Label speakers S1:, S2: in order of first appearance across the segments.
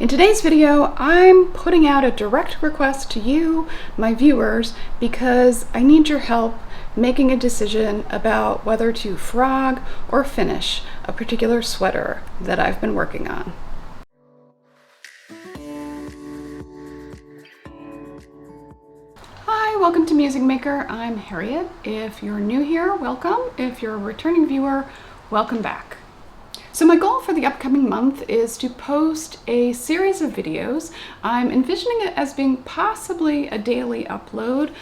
S1: In today's video, I'm putting out a direct request to you, my viewers, because I need your help making a decision about whether to frog or finish a particular sweater that I've been working on. Hi, welcome to Music Maker. I'm Harriet. If you're new here, welcome. If you're a returning viewer, welcome back. So my goal for the upcoming month is to post a series of videos. I'm envisioning it as being possibly a daily upload.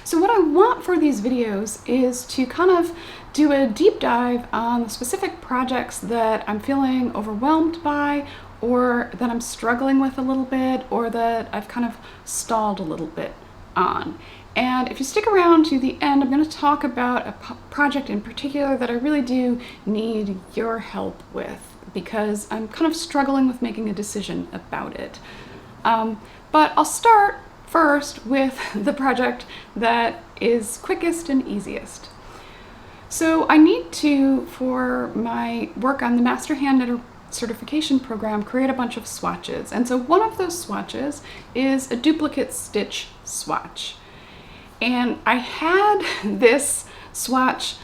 S1: So what I want for these videos is to kind of do a deep dive on the specific projects that I'm feeling overwhelmed by, or that I'm struggling with a little bit, or that I've kind of stalled a little bit on. And if you stick around to the end, I'm going to talk about a project in particular that I really do need your help with, because I'm kind of struggling with making a decision about it. But I'll start first with the project that is quickest and easiest. So I need to, for my work on the Master Hand Knitter certification program, create a bunch of swatches. And so one of those swatches is a duplicate stitch swatch. And I had this swatch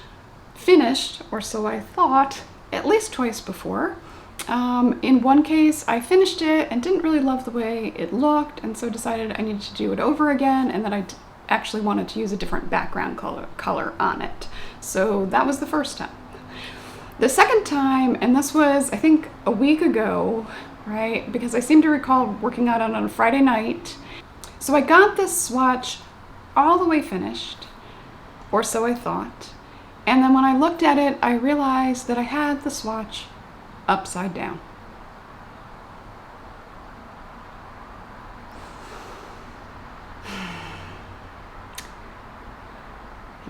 S1: finished, or so I thought, at least twice before. In one case, I finished it and didn't really love the way it looked, and so decided I needed to do it over again, and that I actually wanted to use a different background color on it. So that was the first time. The second time, and this was, I think, a week ago, right? Because I seem to recall working on it on a Friday night. So I got this swatch all the way finished, or so I thought. And then when I looked at it, I realized that I had the swatch upside down.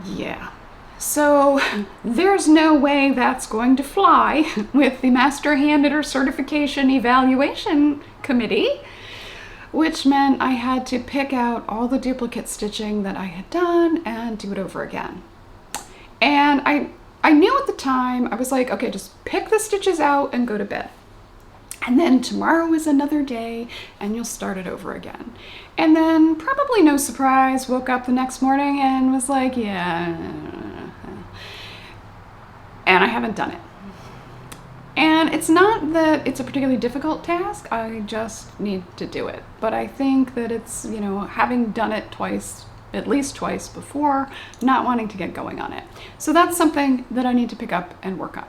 S1: Yeah. So there's no way that's going to fly with the Master Hand Knitter Certification Evaluation Committee, which meant I had to pick out all the duplicate stitching that I had done and do it over again. And I knew at the time, I was like, okay, just pick the stitches out and go to bed. And then tomorrow is another day and you'll start it over again. And then, probably no surprise, woke up the next morning and was like, yeah. And I haven't done it. And it's not that it's a particularly difficult task, I just need to do it. But I think that it's, having done it twice, at least twice before, not wanting to get going on it. So that's something that I need to pick up and work on.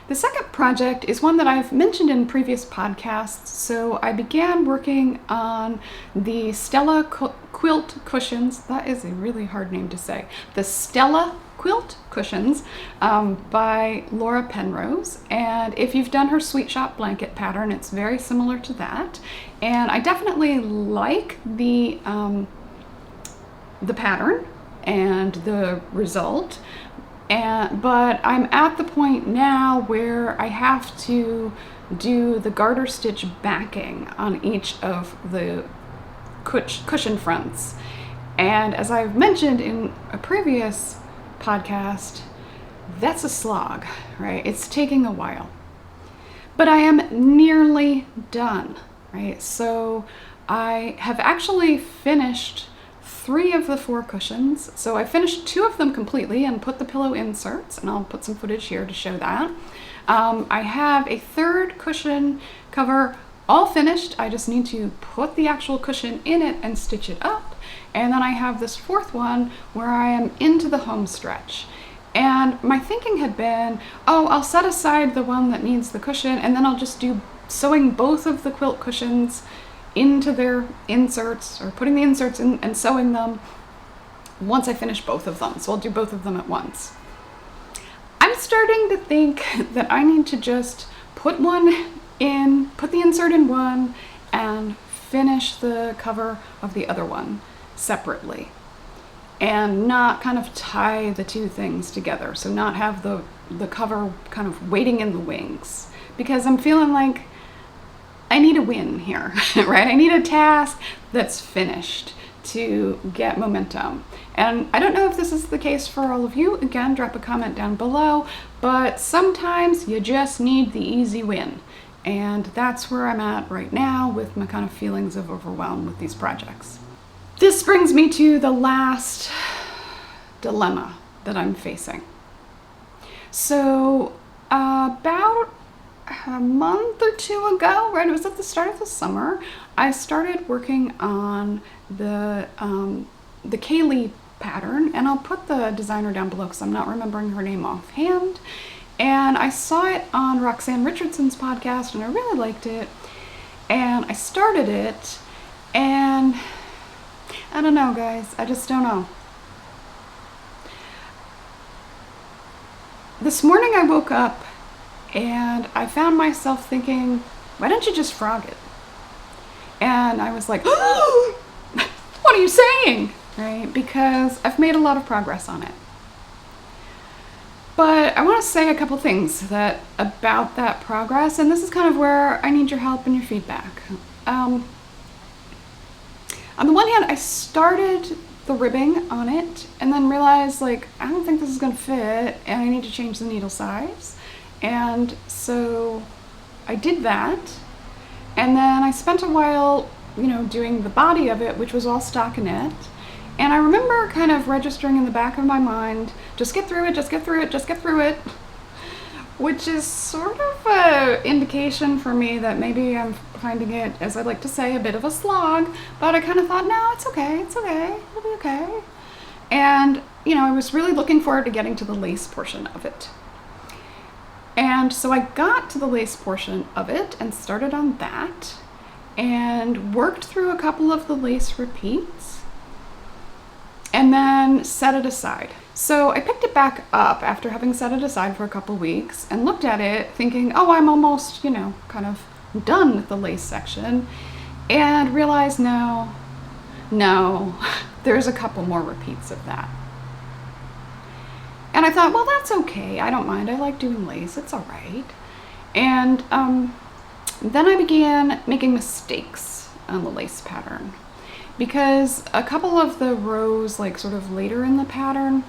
S1: The second project is one that I've mentioned in previous podcasts. So I began working on the Stella quilt cushions. That is a really hard name to say. The Stella quilt cushions by Laura Penrose. And if you've done her Sweet Shop blanket pattern, it's very similar to that. And I definitely like the pattern and the result. But I'm at the point now where I have to do the garter stitch backing on each of the cushion fronts. And as I've mentioned in a previous podcast, that's a slog, right? It's taking a while. But I am nearly done, right? So I have actually finished 3 of the 4 cushions. So I finished 2 of them completely and put the pillow inserts, and I'll put some footage here to show that. I have a 3rd cushion cover all finished. I just need to put the actual cushion in it and stitch it up. And then I have this 4th one where I am into the home stretch. And my thinking had been, I'll set aside the one that needs the cushion, and then I'll just do sewing both of the quilt cushions into their inserts, or putting the inserts in and sewing them once I finish both of them. So I'll do both of them at once. I'm starting to think that I need to just put one in, put the insert in one, and finish the cover of the other one separately, and not kind of tie the 2 things together. So not have the cover kind of waiting in the wings, because I'm feeling like I need a win here, right? I need a task that's finished to get momentum. And I don't know if this is the case for all of you. Again, drop a comment down below, but sometimes you just need the easy win. And that's where I'm at right now with my kind of feelings of overwhelm with these projects. This brings me to the last dilemma that I'm facing. So about a month or two ago, right, it was at the start of the summer, I started working on the Kaylie pattern, and I'll put the designer down below because I'm not remembering her name offhand. And I saw it on Roxanne Richardson's podcast and I really liked it. And I started it, and I don't know, guys, I just don't know. This morning I woke up and I found myself thinking, why don't you just frog it? And I was like, oh, what are you saying? Right? Because I've made a lot of progress on it. But I want to say a couple things about that progress, and this is kind of where I need your help and your feedback. On the one hand, I started the ribbing on it and then realized, like, I don't think this is going to fit and I need to change the needle size. And so I did that, and then I spent a while, doing the body of it, which was all stockinette. And I remember kind of registering in the back of my mind, just get through it, just get through it, just get through it, which is sort of an indication for me that maybe I'm finding it, as I like to say, a bit of a slog, but I kind of thought, no, it's okay, it'll be okay. And, I was really looking forward to getting to the lace portion of it. And so I got to the lace portion of it and started on that and worked through a couple of the lace repeats and then set it aside. So I picked it back up after having set it aside for a couple weeks and looked at it thinking, oh, I'm almost, kind of done with the lace section, and realized no, there's a couple more repeats of that. And I thought, well, that's okay. I don't mind. I like doing lace. It's all right. And then I began making mistakes on the lace pattern, because a couple of the rows, like sort of later in the pattern,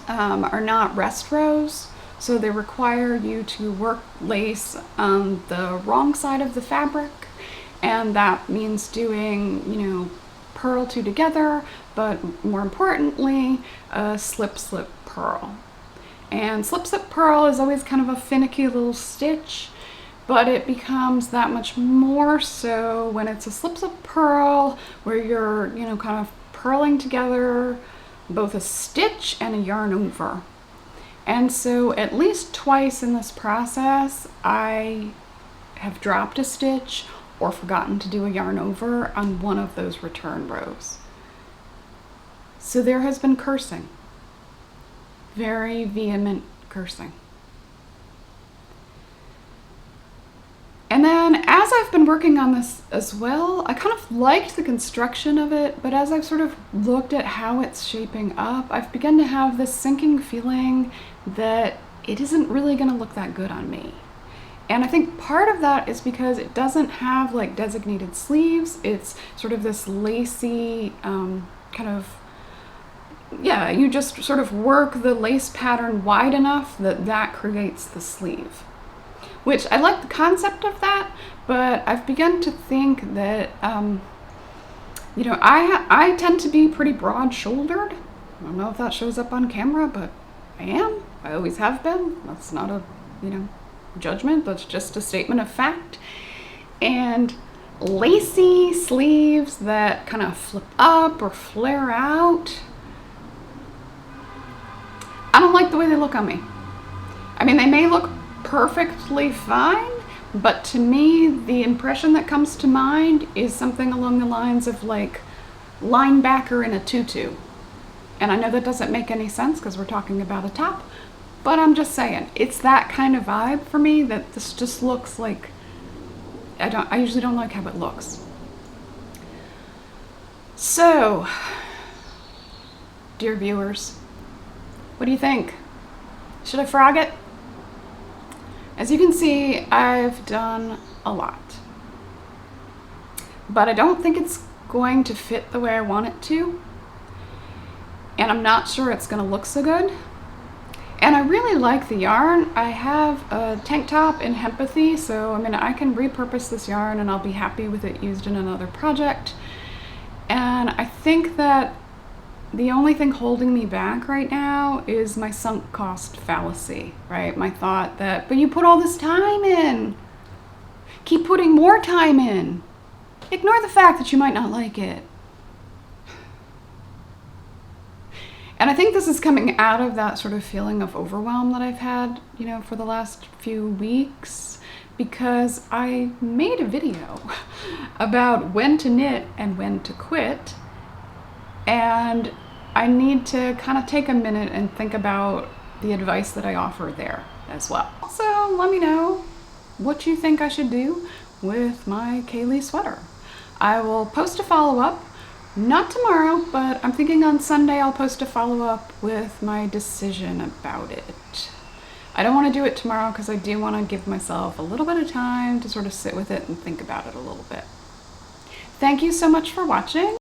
S1: are not rest rows. So they require you to work lace on the wrong side of the fabric. And that means doing, purl two together, but more importantly, slip purl. And slip purl is always kind of a finicky little stitch, but it becomes that much more so when it's a slip purl where you're, kind of purling together both a stitch and a yarn over. And so at least twice in this process, I have dropped a stitch or forgotten to do a yarn over on one of those return rows. So there has been cursing, very vehement cursing. And then as I've been working on this as well, I kind of liked the construction of it, but as I've sort of looked at how it's shaping up, I've begun to have this sinking feeling that it isn't really going to look that good on me. And I think part of that is because it doesn't have like designated sleeves. It's sort of this lacy you just sort of work the lace pattern wide enough that creates the sleeve. Which I like the concept of that, but I've begun to think that, I tend to be pretty broad-shouldered. I don't know if that shows up on camera, but I am. I always have been. That's not a, judgment. That's just a statement of fact. And lacy sleeves that kind of flip up or flare out, I don't like the way they look on me. I mean, they may look perfectly fine, but to me, the impression that comes to mind is something along the lines of like linebacker in a tutu. And I know that doesn't make any sense because we're talking about a top, but I'm just saying, it's that kind of vibe for me that this just looks like, I usually don't like how it looks. So, dear viewers, what do you think? Should I frog it? As you can see, I've done a lot, but I don't think it's going to fit the way I want it to, and I'm not sure it's going to look so good. And I really like the yarn. I have a tank top in Hempathy, so I mean, I can repurpose this yarn and I'll be happy with it used in another project. And I think that the only thing holding me back right now is my sunk cost fallacy, right? My thought that, but you put all this time in. Keep putting more time in. Ignore the fact that you might not like it. And I think this is coming out of that sort of feeling of overwhelm that I've had, you know, for the last few weeks, because I made a video about when to knit and when to quit. And I need to kind of take a minute and think about the advice that I offer there as well. So let me know what you think I should do with my Kaylie sweater. I will post a follow-up, not tomorrow, but I'm thinking on Sunday I'll post a follow-up with my decision about it. I don't want to do it tomorrow because I do want to give myself a little bit of time to sort of sit with it and think about it a little bit. Thank you so much for watching.